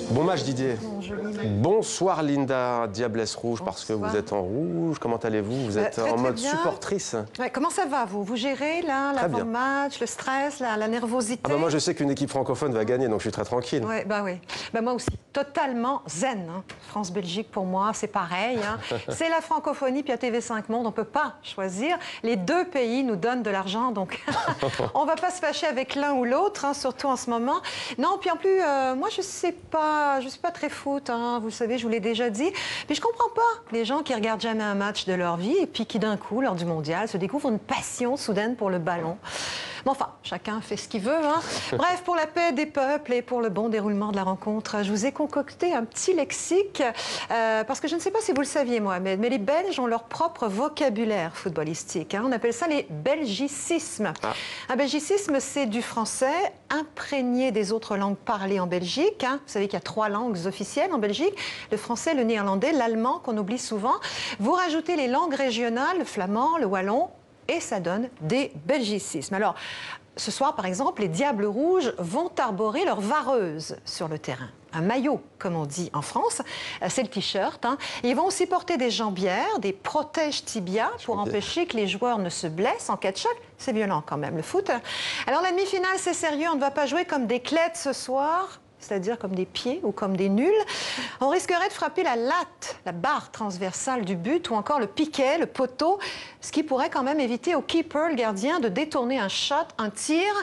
Bon match Didier. Bon, joli. Bonsoir Linda, Diablesse Rouge, parce que vous êtes en rouge. Comment allez-vous? Vous êtes en mode supportrice. Ouais, comment ça va vous? Vous gérez là l'avant-match, le stress, la nervosité? Ah bah moi je sais qu'une équipe francophone va gagner, donc je suis très tranquille. Ouais, bah oui. Bah moi aussi, totalement zen. Hein. France-Belgique pour moi, c'est pareil. Hein. C'est la francophonie, puis à TV5 Monde, on ne peut pas choisir. Les deux pays nous donnent de l'argent, donc on ne va pas se fâcher avec l'un ou l'autre, hein, surtout en ce moment. Non, puis en plus, moi je suis pas très foot, hein, vous le savez, je vous l'ai déjà dit. Puis je comprends pas les gens qui regardent jamais un match de leur vie et puis qui d'un coup, lors du mondial, se découvrent une passion soudaine pour le ballon. Mais enfin, chacun fait ce qu'il veut. Hein. Bref, pour la paix des peuples et pour le bon déroulement de la rencontre, je vous ai concocté un petit lexique, parce que je ne sais pas si vous le saviez, Mohamed, mais les Belges ont leur propre vocabulaire footballistique. Hein. On appelle ça les belgicismes. Ah. Un belgicisme, c'est du français imprégné des autres langues parlées en Belgique. Hein. Vous savez qu'il y a 3 langues officielles en Belgique, le français, le néerlandais, l'allemand, qu'on oublie souvent. Vous rajoutez les langues régionales, le flamand, le wallon, et ça donne des belgicismes. Alors, ce soir, par exemple, les Diables Rouges vont arborer leur vareuse sur le terrain. Un maillot, comme on dit en France, c'est le t-shirt. Hein. Ils vont aussi porter des jambières, des protèges tibia pour empêcher que les joueurs ne se blessent en cas de choc. C'est violent quand même, le foot. Alors, la demi-finale, c'est sérieux. On ne va pas jouer comme des clettes ce soir, c'est-à-dire comme des pieds ou comme des nuls. On risquerait de frapper la latte, la barre transversale du but ou encore le piquet, le poteau, ce qui pourrait quand même éviter au keeper, le gardien, de détourner un shot, un tir.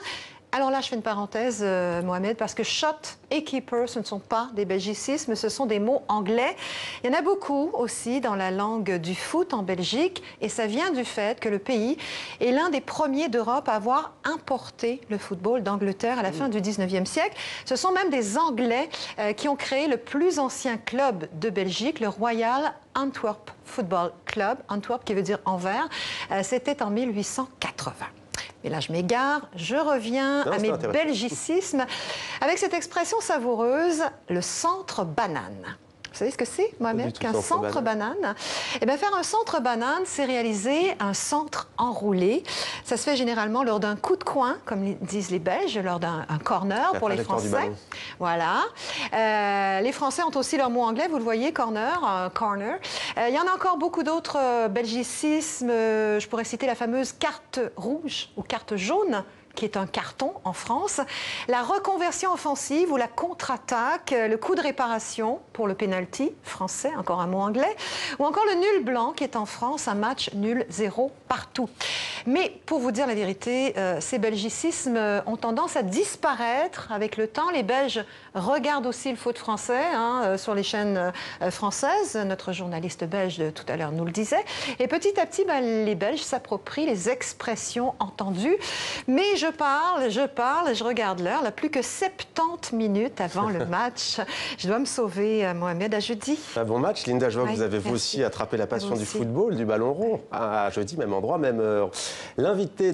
Alors là, je fais une parenthèse, Mohamed, parce que shot et keeper, ce ne sont pas des belgicismes, ce sont des mots anglais. Il y en a beaucoup aussi dans la langue du foot en Belgique, et ça vient du fait que le pays est l'un des premiers d'Europe à avoir importé le football d'Angleterre à la fin du 19e siècle. Ce sont même des Anglais qui ont créé le plus ancien club de Belgique, le Royal Antwerp Football Club, Antwerp qui veut dire Anvers. C'était en 1880. Mais là, je m'égare, je reviens à mes belgicismes avec cette expression savoureuse, le centre banane. Vous savez ce que c'est, Mohamed, qu'un centre banane? Eh bien, faire un centre banane, c'est réaliser un centre enroulé. Ça se fait généralement lors d'un coup de coin, comme disent les Belges, lors d'un corner pour les Français. Voilà. Les Français ont aussi leur mot anglais, vous le voyez, corner, corner. Il y en a encore beaucoup d'autres belgicismes. Je pourrais citer la fameuse carte rouge ou carte jaune, qui est un carton en France, la reconversion offensive ou la contre-attaque, le coup de réparation pour le penalty français, encore un mot anglais, ou encore le nul blanc qui est en France un match nul 0 partout. Mais pour vous dire la vérité, ces belgicismes ont tendance à disparaître avec le temps. Les Belges regardent aussi le foot français hein, sur les chaînes françaises. Notre journaliste belge de tout à l'heure nous le disait. Et petit à petit, les Belges s'approprient les expressions entendues. Mais je parle, je regarde l'heure. Là, plus que 70 minutes avant le match. Je dois me sauver, Mohamed, à jeudi. Un bon match, Linda. Je vois que vous avez vous aussi attrapé la passion du football, du ballon rond. À jeudi, même endroit, même heure. L'invité